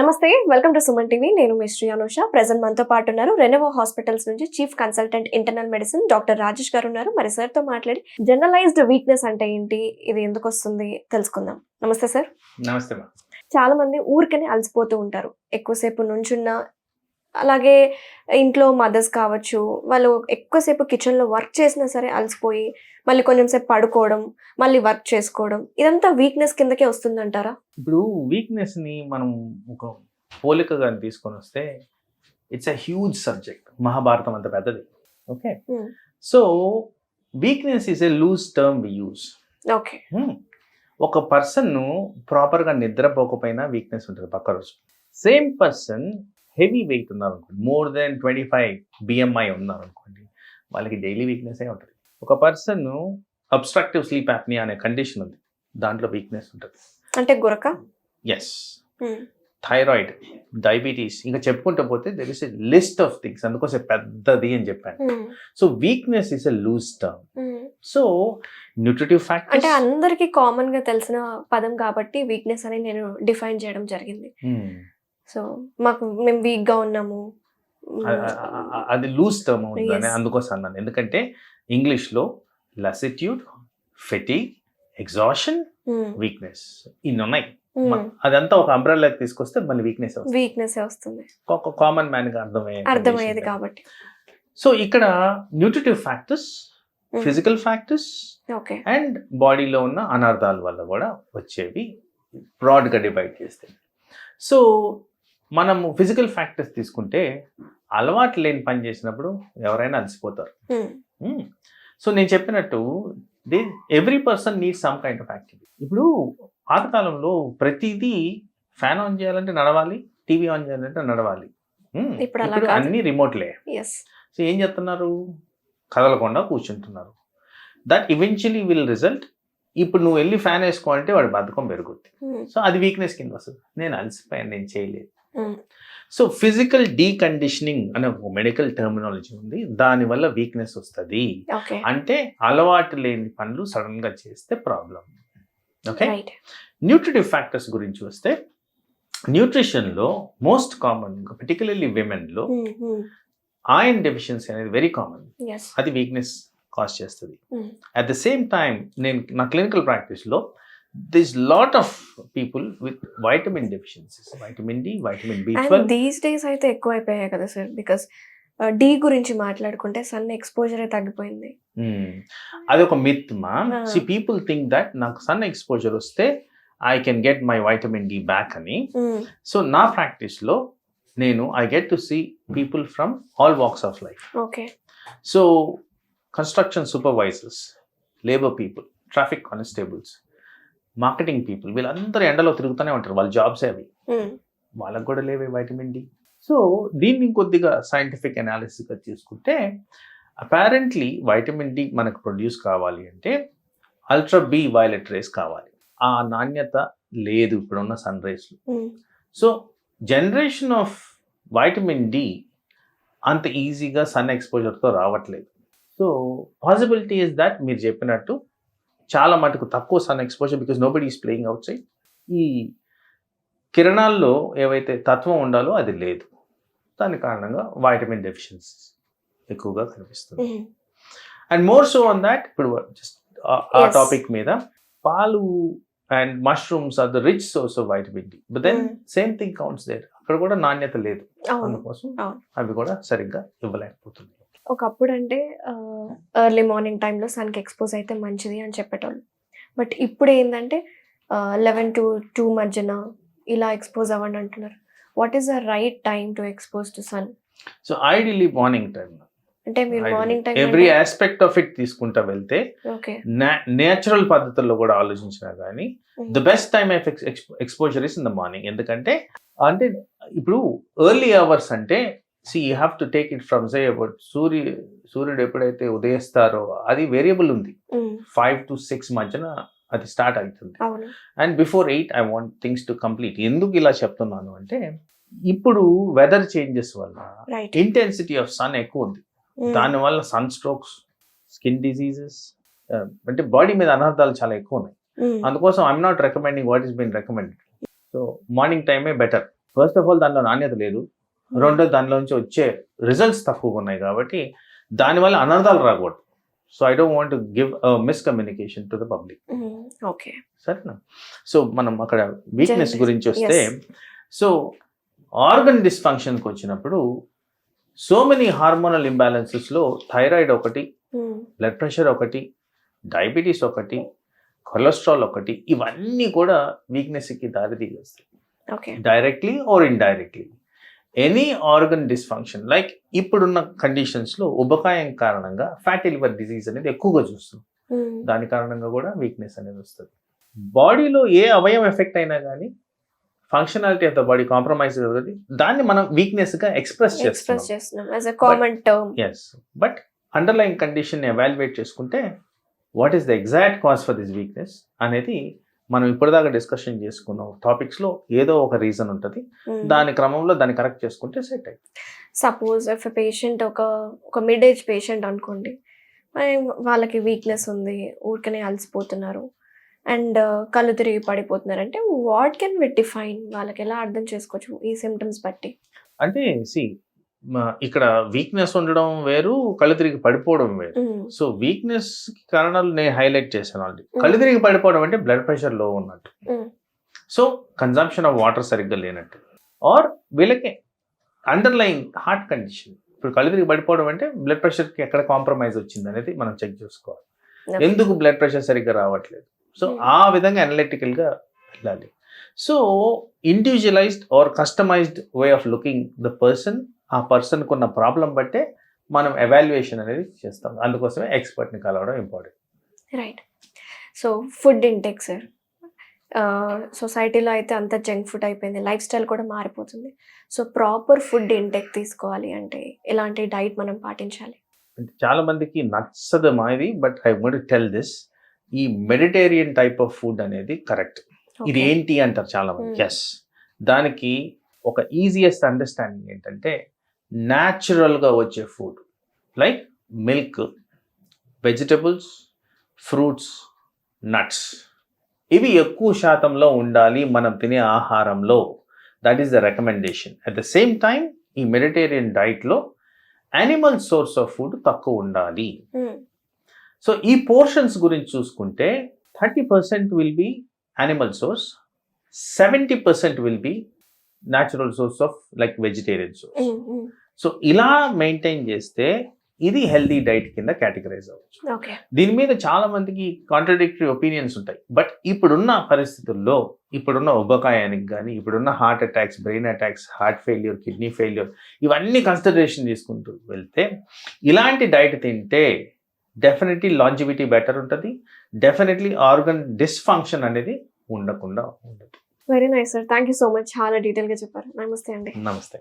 నమస్తే, welcome to Suman TV. నేను మీ Shri Anusha. Present మనతో పాటు ఉన్నారు రెనోవా హాస్పిటల్స్ నుంచి chief consultant internal medicine doctor Rajesh గారు ఉన్నారు. మరి సార్ తో మాట్లాడి జనరలైజ్డ్ వీక్నెస్ అంటే ఏంటి, ఇది ఎందుకు వస్తుంది తెలుసుకుందాం. నమస్తే సార్. నమస్తే మా. చాలా మంది ఊరికనే అలసిపోతూ ఉంటారు, ఎక్కువసేపు నుంచున్న. అలాగే ఇంట్లో మదర్స్ కావచ్చు, వాళ్ళు ఎక్కువసేపు కిచెన్లో వర్క్ చేసినా సరే అలసిపోయి మళ్ళీ కొంచెం సేపు పడుకోవడం, మళ్ళీ వర్క్ చేసుకోవడం, ఇదంతా వీక్నెస్ కిందకే వస్తుందంటారా? ఇప్పుడు వీక్నెస్ ని మనం ఒక పోలికగా తీసుకొని వస్తే it's a huge subject. Mahabharatam అంత పెద్దది. Okay, so weakness is a loose term we use. Okay, ఒక పర్సన్ ప్రాపర్గా నిద్రపోకపోయినా వీక్నెస్ ఉంటుంది పక్క రోజు. సేమ్ పర్సన్ హెవీ వెయిట్ ఉన్నారు అనుకోండి, మోర్ దెన్ 25 BMI ఉన్నారు అనుకోండి, వాళ్ళకి డైలీ వీక్నెస్ ఉంటుంది. ఒక పర్సన్ అబ్స్ట్రక్టివ్ స్లీప్ యాప్నియా అనే కండిషన్ ఉంది, దాంట్లో వీక్నెస్ ఉంటుంది. అంటే గురక, ఎస్, థైరాయిడ్, డయాబెటీస్, ఇంకా చెప్పుకుంటూ పోతే there is a list of things. అందుకోసం పెద్దది అని చెప్పాను. So weakness is a loose term. So nutritive factors అంటే అందరికి కామన్ గా తెలిసిన పదం కాబట్టి వీక్నెస్ అని నేను డిఫైన్ చేయడం జరిగింది. సో మేము వీక్ గా ఉన్నాము, అది లూజ్ టర్మ్ అవుతుందని అందుకోసం అన్నాను. ఎందుకంటే ఇంగ్లీష్లో లాసిట్యూడ్, ఫెటిగ్, ఎగ్జాషన్, వీక్నెస్ ఇన్ని ఉన్నాయి. అదంతా ఒక అంబ్రెల్లా తీసుకొస్తే మళ్ళీ వీక్నెస్ వస్తుంది. ఒక కామన్ మ్యాన్ గా అర్థమయ్యేది కాబట్టి. సో ఇక్కడ nutritive factors, physical factors and బాడీలో ఉన్న అనర్థాల వల్ల కూడా వచ్చేవి బ్రాడ్ గా డివైడ్ చేస్తే. సో మనము ఫిజికల్ ఫ్యాక్టర్స్ తీసుకుంటే అలవాటు లేని పని చేసినప్పుడు ఎవరైనా అలసిపోతారు. సో నేను చెప్పినట్టు every person need some kind of activity. ఇప్పుడు పాతకాలంలో ప్రతిదీ ఫ్యాన్ ఆన్ చేయాలంటే నడవాలి, టీవీ ఆన్ చేయాలంటే నడవాలి. ఇప్పుడు అన్ని రిమోట్లే. సో ఏం చేస్తున్నారు, కదలకుండా కూర్చుంటున్నారు. దట్ ఈవెన్చువలీ విల్ రిజల్ట్, ఇప్పుడు నువ్వు వెళ్ళి ఫ్యాన్ వేసుకోవాలంటే వాడి బద్ధకం పెరుగుద్ది. సో అది వీక్నెస్ కింద వస్తుంది. నేను అలసిపోయాను, నేను చేయలేదు. సో ఫిజికల్ డీకండిషనింగ్ అనే ఒక మెడికల్ టర్మినాలజీ ఉంది, దానివల్ల వీక్నెస్ వస్తుంది. అంటే అలవాటు లేని పనులు సడన్ గా చేస్తే ప్రాబ్లం. ఓకే, న్యూట్రిటివ్ ఫ్యాక్టర్స్ గురించి వస్తే న్యూట్రిషన్లో మోస్ట్ కామన్, పర్టికులర్లీ విమెన్లో ఐరన్ డెఫిషియన్సీ అనేది వెరీ కామన్. అది వీక్నెస్ కాజ్ చేస్తుంది. అట్ ద సేమ్ టైం నేను నా క్లినికల్ ప్రాక్టీస్లో there's lot of people with vitamin deficiencies, vitamin D, vitamin B12. And these days అయితే ఎక్కువ అయిపోయాయి కదా సార్, బికాస్ డి గురించి మాట్లాడుకుంటే సన్ ఎక్స్పోజర్ తగ్గిపోయింది. అది ఒక మిత్ మా. సి పీపుల్ థింక్ దట్ నాకు సన్ ఎక్స్పోజర్ వస్తే I can get my vitamin D back అని. సో నా ప్రాక్టీస్లో నేను I get to see people from all walks of life. Okay, so construction supervisors, labour people, traffic constables, marketing people, వీళ్ళందరూ ఎండలో తిరుగుతూనే ఉంటారు, వాళ్ళ జాబ్స్ అవి. వాళ్ళకు కూడా లేవే వైటమిన్ డి. సో దీన్ని కొద్దిగా సైంటిఫిక్ అనాలిసిస్గా తీసుకుంటే అపారెంట్లీ వైటమిన్ డి మనకు ప్రొడ్యూస్ కావాలి అంటే అల్ట్రా బి వైలెట్ రేస్ కావాలి. ఆ నాణ్యత లేదు ఇప్పుడున్న సన్ రేస్లో. So generation of vitamin D అంత ఈజీగా సన్ ఎక్స్పోజర్తో రావట్లేదు. సో పాసిబిలిటీ ఇస్ దట్ మీరు చెప్పినట్టు చాలా మటుకు తక్కువ sun exposure, because nobody is playing outside. ఈ కిరణాల్లో ఏవైతే తత్వం ఉండాలో అది లేదు, దాని కారణంగా వైటమిన్ డెఫిషియన్సీ ఎక్కువగా కనిపిస్తుంది. And more so on that, ఇప్పుడు జస్ట్ ఆ టాపిక్ మీద, పాలు and mushrooms are the rich source of vitamin D, but then same thing counts there. అక్కడ కూడా నాణ్యత లేదు, అందుకోసం అవి కూడా సరిగ్గా ఇవ్వలేకపోతుంది. ఒకప్పుడు అంటే ఎర్లీ మార్నింగ్ టైంలో సన్కి ఎక్స్పోజ్ అయితే మంచిది అని చెప్పేటోళ్ళు, బట్ ఇప్పుడు ఏంటంటే 11 to 2 మధ్యన ఇలా ఎక్స్పోజ్ అవ్వండి అంటున్నారు. What is the right time to expose to sun? So ideally morning time. అంటే మీరు morning time every aspect of it తీసుకుంటా వెళ్తే, నేచురల్ పద్ధతుల్లో కూడా ఆలోచించినా కానీ the best time of exposure is in the morning. ఎందుకంటే అంటే ఇప్పుడు ఎర్లీ అవర్స్ అంటే you have to take it from, say, about సూర్యుడు ఎప్పుడైతే ఉదయిస్తారో అది వేరియబుల్ ఉంది. 5 to 6 మధ్యన అది స్టార్ట్ అవుతుంది. And before 8 I want things to complete. ఎందుకు ఇలా చెప్తున్నాను అంటే, ఇప్పుడు వెదర్ చేంజెస్ వల్ల ఇంటెన్సిటీ ఆఫ్ సన్ ఎక్కువ ఉంది. దానివల్ల సన్ స్ట్రోక్స్, స్కిన్ డిసీజెస్, అంటే బాడీ మీద అనర్థాలు చాలా ఎక్కువ ఉన్నాయి. అందుకోసం I'm not recommending what is been recommended. So morning టైమే బెటర్. ఫస్ట్ ఆఫ్ ఆల్ దానిలో నాణ్యత లేదు, రెండో దానిలో నుంచి వచ్చే రిజల్ట్స్ తక్కువగా ఉన్నాయి కాబట్టి దానివల్ల అనర్థాలు రాకూడదు. So I don't want to give miscommunication to the public. Okay, సరేనా? సో మనం అక్కడ వీక్నెస్ గురించి వస్తే, Yes. సో ఆర్గన్ డిస్ఫంక్షన్కి వచ్చినప్పుడు సో మెనీ హార్మోనల్ ఇంబ్యాలెన్సెస్లో థైరాయిడ్ ఒకటి, బ్లడ్ ప్రెషర్ ఒకటి, డయాబెటీస్ ఒకటి, కొలెస్ట్రాల్ ఒకటి, ఇవన్నీ కూడా వీక్నెస్కి దారి తీస్తాయి, okay, directly or indirectly. Any organ dysfunction like ఇప్పుడున్న కండిషన్స్లో ఉబకాయం కారణంగా ఫ్యాటీ లివర్ డిసీజ్ అనేది ఎక్కువగా చూస్తున్నాం. దాని కారణంగా కూడా వీక్నెస్ అనేది వస్తుంది. బాడీలో ఏ అవయవం ఎఫెక్ట్ అయినా కానీ functionality of the body compromise అవుతుంది, దాన్ని మనం వీక్నెస్గా ఎక్స్ప్రెస్ చేస్తున్నాం. As a common term. Yes, but underline condition evaluate చేసుకుంటే what is the exact cause for this weakness అనేది మనం ఇప్పటిదాకా డిస్కషన్ చేసుకున్న టాపిక్స్లో ఏదో ఒక రీజన్ ఉంటుంది, దాని క్రమంలో దాన్ని కరెక్ట్ చేసుకుంటే సెట్ అయ్యి. సపోజ్ ఇఫ్ పేషెంట్ ఒక మిడ్ ఏజ్ పేషెంట్ అనుకోండి, మరి వాళ్ళకి వీక్నెస్ ఉంది, ఊరికనే అలసిపోతున్నారు అండ్ కళ్ళు తిరిగి పడిపోతున్నారు అంటే వాట్ కెన్ వి డిఫైన్, వాళ్ళకి ఎలా అర్థం చేసుకోవచ్చు ఈ సిమ్టమ్స్ బట్టి? అంటే ఇక్కడ వీక్నెస్ ఉండడం వేరు, కళ్ళు తిరిగి పడిపోవడం వేరు. సో వీక్నెస్ కారణాలు నేను హైలైట్ చేశాను ఆల్రెడీ. కళ్ళు తిరిగి పడిపోవడం అంటే బ్లడ్ ప్రెషర్ లో ఉన్నట్టు, సో కన్జంప్షన్ ఆఫ్ వాటర్ సరిగ్గా లేనట్టు, ఆర్ వీళ్ళకి అండర్లైన్ హార్ట్ కండిషన్. ఇప్పుడు కళ్ళు తిరిగి పడిపోవడం అంటే బ్లడ్ ప్రెషర్కి ఎక్కడ కాంప్రమైజ్ వచ్చింది అనేది మనం చెక్ చేసుకోవాలి, ఎందుకు బ్లడ్ ప్రెషర్ సరిగ్గా రావట్లేదు. సో ఆ విధంగా అనలిటికల్గా వెళ్ళాలి. So individualized or customized way of looking the person, ఆ పర్సన్కి ఉన్న ప్రాబ్లం బట్టే మనం ఎవాల్యుయేషన్ అనేది చేస్తాం. అందుకోసమే ఎక్స్పర్ట్ని కలవడం important. Right. So food intake sir, సొసైటీలో అయితే అంత జంక్ ఫుడ్ అయిపోయింది, లైఫ్ స్టైల్ కూడా మారిపోతుంది. సో ప్రాపర్ ఫుడ్ ఇంటేక్ తీసుకోవాలి అంటే ఎలాంటి డైట్ మనం పాటించాలి? అంటే చాలా మందికి నచ్చదు మాది, but I want to tell this, ఈ మెడిటేరియన్ టైప్ ఆఫ్ ఫుడ్ అనేది కరెక్ట్. ఇది ఏంటి అంటారు చాలా మంది. ఎస్, దానికి ఒక ఈజియెస్ట్ అండర్స్టాండింగ్ ఏంటంటే న్యాచురల్గా వచ్చే food like milk, vegetables, fruits, nuts, ఇవి ఎక్కువ శాతంలో ఉండాలి మనం తినే ఆహారంలో. That is the recommendation. At the same time ఈ మెడిటేరియన్ డైట్లో యానిమల్ సోర్స్ ఆఫ్ ఫుడ్ తక్కువ ఉండాలి. సో ఈ పోర్షన్స్ గురించి చూసుకుంటే 30% will be animal source, 70% will be natural source of like vegetarian source. So ఇలా మెయింటైన్ చేస్తే ఇది హెల్దీ డైట్ కింద కేటగరైజ్ అవ్వచ్చు. దీని మీద చాలా మందికి కాంట్రడిక్టరీ ఒపీనియన్స్ ఉంటాయి, బట్ ఇప్పుడున్న పరిస్థితుల్లో, ఇప్పుడున్న ఉబకాయానికి కానీ, ఇప్పుడున్న heart attacks, brain attacks, heart failure, kidney failure, ఇవన్నీ కన్సిడరేషన్ తీసుకుంటూ వెళ్తే ఇలాంటి డైట్ తింటే డెఫినెట్లీ లాంజివిటీ బెటర్ ఉంటుంది, డెఫినెట్లీ ఆర్గన్ డిస్ఫంక్షన్ అనేది ఉండకుండా ఉండదు. Very nice sir, thank you so much, చాలా డీటెయిల్గా చెప్పారు. నమస్తే అండి. నమస్తే.